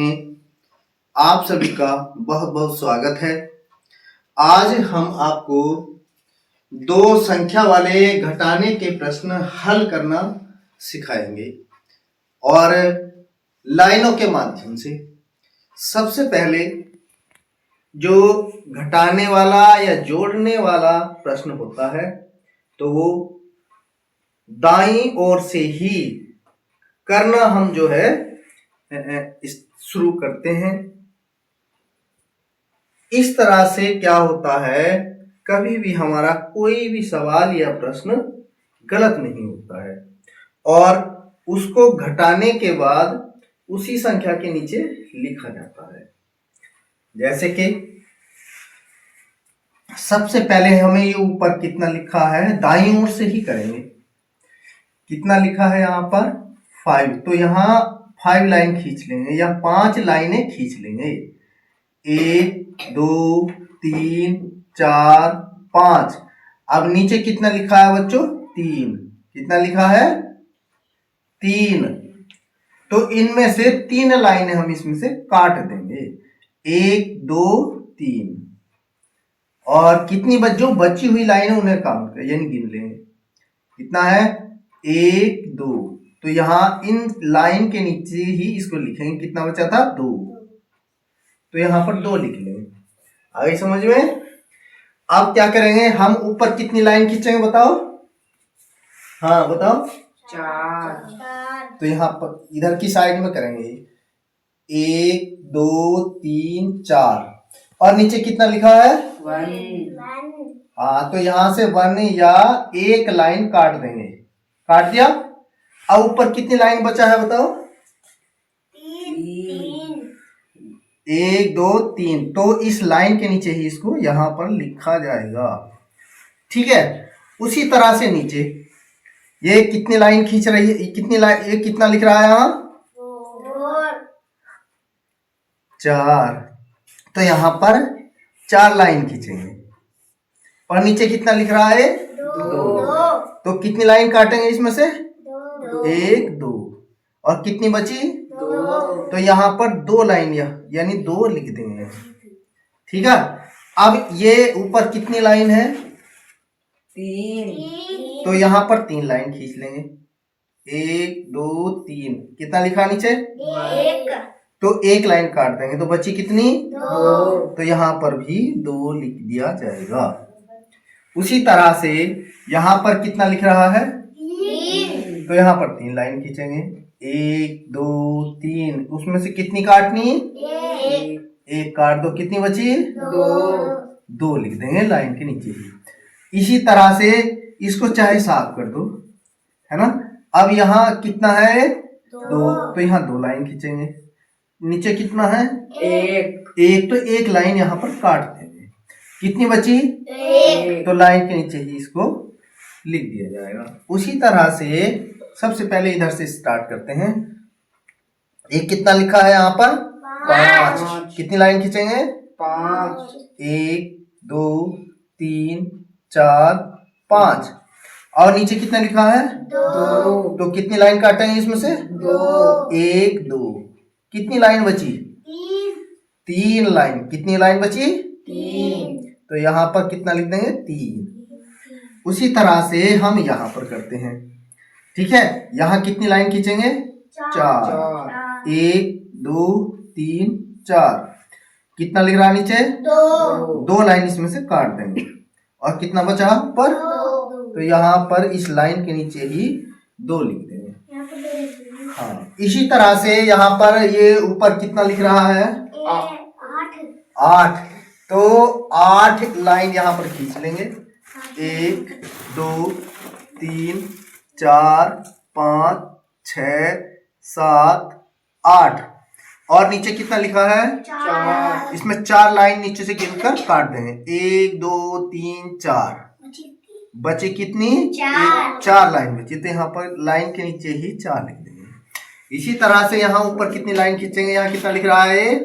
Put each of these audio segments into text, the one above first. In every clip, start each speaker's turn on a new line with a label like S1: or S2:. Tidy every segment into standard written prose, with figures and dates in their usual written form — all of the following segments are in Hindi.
S1: आप सभी का बहुत बहुत स्वागत है। आज हम आपको दो संख्या वाले घटाने के प्रश्न हल करना सिखाएंगे और लाइनों के माध्यम से। सबसे पहले जो घटाने वाला या जोड़ने वाला प्रश्न होता है तो वो दाईं ओर से ही करना हम जो है शुरू करते हैं। इस तरह से क्या होता है, कभी भी हमारा कोई भी सवाल या प्रश्न गलत नहीं होता है और उसको घटाने के बाद उसी संख्या के नीचे लिखा जाता है। जैसे कि सबसे पहले हमें ये ऊपर कितना लिखा है, दाईं ओर से ही करेंगे। कितना लिखा है यहाँ पर 5, तो यहाँ 5 लाइन खींच लेंगे या 5 लाइनें खींच लेंगे। 1 2 3 4 5। अब नीचे कितना लिखा है बच्चों, 3। कितना लिखा है, 3। तो इनमें से 3 लाइनें हम इसमें से काट देंगे, 1 2 3। और कितनी जो बची हुई लाइनें उन्हें काउंट कर यानी गिन लेंगे। कितना है, 1 2। तो यहां इन लाइन के नीचे ही इसको लिखेंगे। कितना बचा था, 2। तो यहां पर 2 लिख लेंगे। आगे समझ में। अब क्या करेंगे, हम ऊपर कितनी लाइन खींचेंगे बताओ। हाँ बताओ,
S2: 4।
S1: तो यहाँ पर इधर की साइड में करेंगे, 1 2 3 4। और नीचे कितना लिखा है,
S2: 1।
S1: हाँ तो यहां से 1 या 1 लाइन काट देंगे। काट दिया। अब ऊपर कितनी लाइन बचा है बताओ,
S2: 3।
S1: 1 2 3। तो इस लाइन के नीचे ही इसको यहां पर लिखा जाएगा। ठीक है। उसी तरह से नीचे ये कितनी लाइन खींच रही है, कितनी लाइन, ये कितना लिख रहा है यहाँ, 4। तो यहां पर 4 लाइन खींचेंगे। और नीचे कितना लिख रहा है, 2। तो कितनी लाइन काटेंगे इसमें से, 1 2। और कितनी बची,
S2: 2।
S1: तो यहां पर 2 लाइन यानी 2 लिख देंगे। ठीक है। अब ये ऊपर कितनी लाइन है,
S2: 3।
S1: तो यहां पर 3 लाइन खींच लेंगे, 1 2 3। कितना लिखा नीचे,
S2: 1।
S1: तो 1 लाइन काट देंगे। तो बची कितनी,
S2: 2।
S1: तो यहां पर भी 2 लिख दिया जाएगा। उसी तरह से यहां पर कितना लिख रहा है,
S2: 3।
S1: तो यहां पर 3 लाइन खींचेंगे, 1 2 3। उसमें से कितनी काटनी, 1 काट दो। कितनी बची, 2 लिख देंगे लाइन के नीचे ही। इसी तरह से इसको चाहे साफ कर दो, है ना। अब यहाँ कितना है, 2। तो यहाँ 2 लाइन खींचेंगे। नीचे कितना है, 1। तो 1 लाइन यहाँ पर काट देंगे। कितनी बची,
S2: 1।
S1: तो लाइन के नीचे ही इसको लिख दिया जाएगा। उसी तरह से सबसे पहले इधर से स्टार्ट करते हैं। एक कितना लिखा है यहाँ पर, 5। कितनी लाइन खींचेंगे,
S2: 5।
S1: 1 2 3 4 5। और नीचे कितना लिखा है,
S2: 2।
S1: तो कितनी लाइन काटेंगे इसमें से,
S2: 2।
S1: 1 2। कितनी लाइन बची, 3 लाइन। कितनी लाइन बची,
S2: 3।
S1: तो यहाँ पर कितना लिख देंगे, 3। उसी तरह से हम यहाँ पर करते हैं। ठीक है। यहाँ कितनी लाइन खींचेंगे, 4। 1 2 3 4। कितना लिख रहा है नीचे, 2 लाइन इसमें से काट देंगे। और कितना बचा ऊपर, तो यहाँ पर इस लाइन के नीचे ही 2 लिख देंगे। हाँ इसी तरह से यहाँ पर ये ऊपर कितना लिख रहा है, 8। तो 8 लाइन यहाँ पर खींच लेंगे, 1 2 3 4 5 6 7 8। और नीचे कितना लिखा है,
S2: 4।
S1: इसमें 4 लाइन नीचे से गिनकर काट देंगे, 1 2 3 4। बचे कितनी, 4 लाइन बची। तो यहाँ पर लाइन के नीचे ही 4 लिख देंगे। इसी तरह से यहाँ ऊपर कितनी लाइन खींचेंगे, यहाँ कितना लिख रहा है,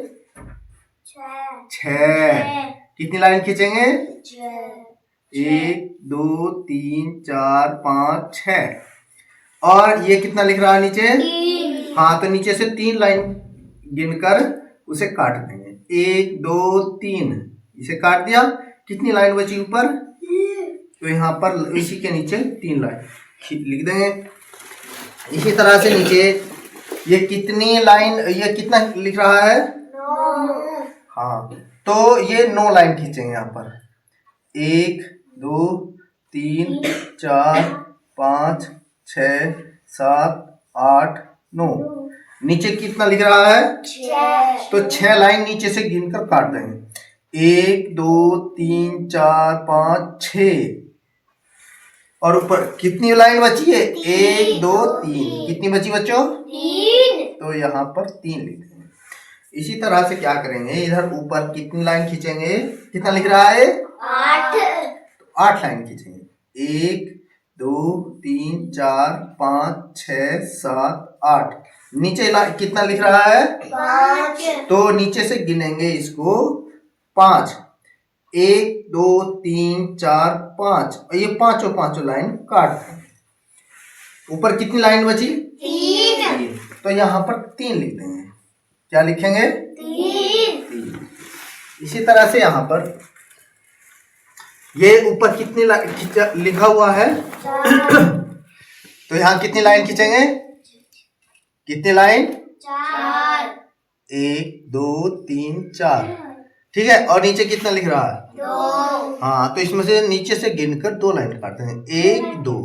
S1: 6। कितनी लाइन खींचेंगे, 1 2 3 4 5 6। और ये कितना लिख रहा है नीचे,
S2: 3।
S1: हाँ तो नीचे से 3 लाइन गिनकर उसे काट देंगे। 1 2 3 इसे काट दिया। कितनी लाइन बची ऊपर? तो यहाँ पर इसी के नीचे 3 लाइन लिख देंगे। इसी तरह से नीचे ये कितनी लाइन, ये कितना लिख रहा है?
S2: 9।
S1: हाँ, तो ये 9 लाइन खींचेंगे यहाँ पर। 1 2 3 4 5 6 7 8 9। नीचे कितना लिख रहा है?
S2: 6।
S1: तो 6 लाइन नीचे से गिनकर काट देंगे। 1 2 3 4 5 6। और ऊपर कितनी लाइन बची है? 1 2 3। कितनी बची बच्चों?
S2: 3।
S1: तो यहाँ पर 3 लिख देंगे। इसी तरह से क्या करेंगे, इधर ऊपर कितनी लाइन खींचेंगे? कितना लिख रहा है?
S2: 8।
S1: 8 लाइन खींचेंगे। 1 2 3 4 5 6 7 8। नीचे कितना लिख रहा है?
S2: 5।
S1: तो नीचे से गिनेंगे इसको 5। 1 2 3 4 5। ये पांचों लाइन काट देंगे। ऊपर कितनी लाइन बची?
S2: 3।
S1: तो यहाँ पर 3 लिख देंगे। क्या लिखेंगे?
S2: 3।
S1: इसी तरह से यहाँ पर ये ऊपर कितनी लिखा हुआ है?
S2: 4।
S1: तो यहाँ कितनी लाइन खींचेंगे? कितनी लाइन?
S2: 4।
S1: 1 2 3 4। ठीक है। और नीचे कितना लिख रहा है?
S2: 2।
S1: हाँ, तो इसमें से नीचे से गिनकर 2 लाइन काटते हैं। 1 2।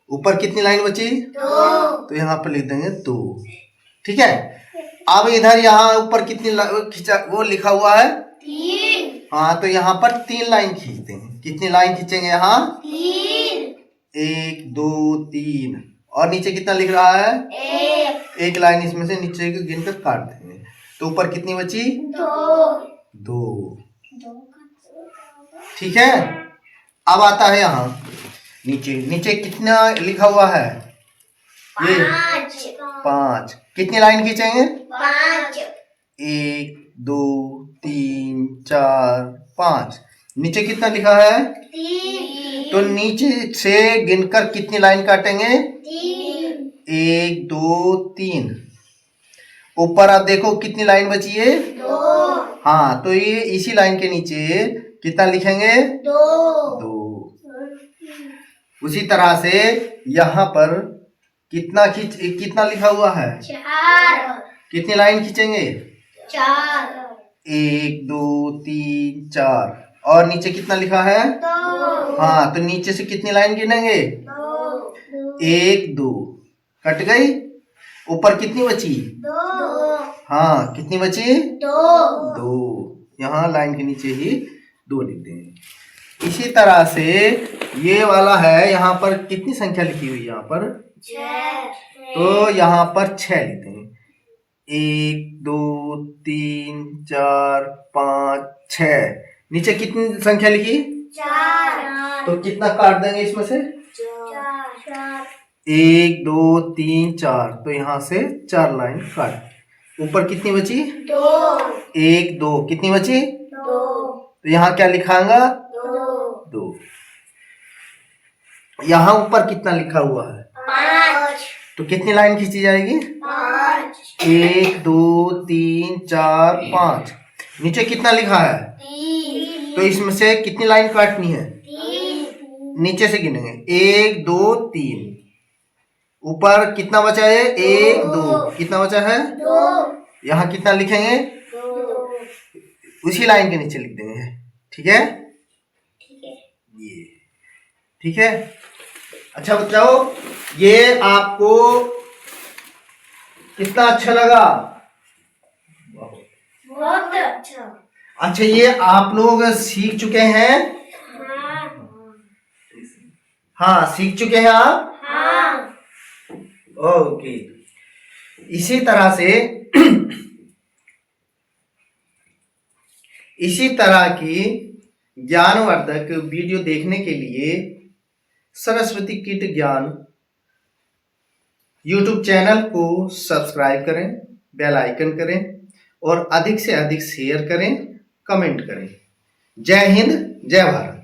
S1: ऊपर कितनी लाइन बची?
S2: 2।
S1: तो यहाँ पर लिख देंगे 2। ठीक है। अब इधर यहाँ ऊपर कितनी वो लिखा हुआ है?
S2: 3।
S1: हाँ, तो यहाँ पर 3 लाइन खींचते हैं। कितनी लाइन खींचेंगे यहाँ?
S2: 3।
S1: 1 2 3। और नीचे कितना लिख रहा है?
S2: 1।
S1: एक लाइन इसमें से नीचे को गिनकर काट देंगे। तो ऊपर कितनी बची? 2। ठीक है। अब आता है यहाँ नीचे कितना लिखा हुआ है? ये 5। कितनी लाइन खींचेंगे?
S2: 5।
S1: 1 2 3 4 5। नीचे कितना लिखा है?
S2: 3।
S1: तो नीचे से गिनकर कितनी लाइन काटेंगे?
S2: 3।
S1: 1 2 3। ऊपर आप देखो कितनी लाइन बची है?
S2: 2।
S1: हाँ, तो ये इसी लाइन के नीचे कितना लिखेंगे?
S2: 2।
S1: उसी तरह से यहाँ पर कितना लिखा हुआ है?
S2: 4।
S1: कितनी लाइन खींचेंगे?
S2: 4।
S1: 1 2 3 4। और नीचे कितना लिखा है?
S2: 2।
S1: हाँ, तो नीचे से कितनी लाइन गिनेंगे?
S2: 2।
S1: 1 2। कट गई। ऊपर कितनी बची?
S2: 2।
S1: हाँ, कितनी बची?
S2: 2।
S1: यहाँ लाइन के नीचे ही 2 लिख देंगे। इसी तरह से ये वाला है, यहाँ पर कितनी संख्या लिखी हुई है यहाँ पर?
S2: 6।
S1: तो यहाँ पर 6 लिखते हैं। 1 2 3 4 5 6। नीचे कितनी संख्या लिखी?
S2: 4।
S1: तो कितना काट देंगे इसमें से?
S2: 4।
S1: 1 2 3 4। तो यहाँ से 4 लाइन काट। ऊपर कितनी बची?
S2: 2।
S1: 1 2। कितनी बची?
S2: 2।
S1: तो यहाँ क्या लिखाएंगा? 2। यहाँ ऊपर कितना लिखा हुआ है?
S2: 5।
S1: तो कितनी लाइन खींची जाएगी?
S2: 5।
S1: 1 2 3 4 5। नीचे कितना लिखा है?
S2: 3।
S1: तो इसमें से कितनी लाइन काटनी है?
S2: 3।
S1: नीचे से गिनेंगे। 1 2 3। ऊपर कितना बचा है? 1 2। कितना बचा है?
S2: 2।
S1: यहाँ कितना लिखेंगे?
S2: 2।
S1: उसी लाइन के नीचे लिख देंगे। ठीक है। ये ठीक है। अच्छा बच्चों, ये आपको कितना अच्छा लगा?
S2: बहुत अच्छा।
S1: अच्छा, ये आप लोग सीख चुके हैं? हाँ, सीख चुके हैं आप?
S2: हाँ।
S1: ओके। इसी तरह से इसी तरह की ज्ञानवर्धक वीडियो देखने के लिए सरस्वती किट ज्ञान YouTube चैनल को सब्सक्राइब करें, बेल आइकन करें और अधिक से अधिक शेयर करें, कमेंट करें। जय हिंद, जय भारत।